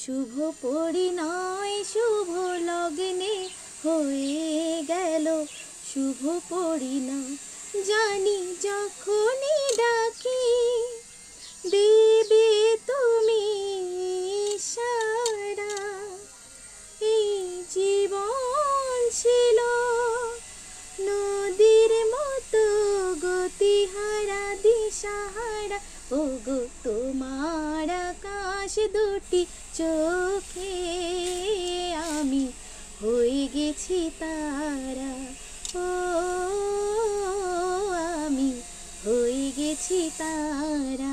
শুভ পরিণয় শুভ লগ্নে হয়ে গেল শুভ পরিণয়। জানি যখনই ডাকি দেবে তুমি সাড়া। এই জীবন ছিল নদীর মতো গতিহারা দিশাহারা, ওগো তোমার আকাশ দুটি চোখে আমি হয়ে গেছি তারা। ও আমি হয়ে গেছি তারা।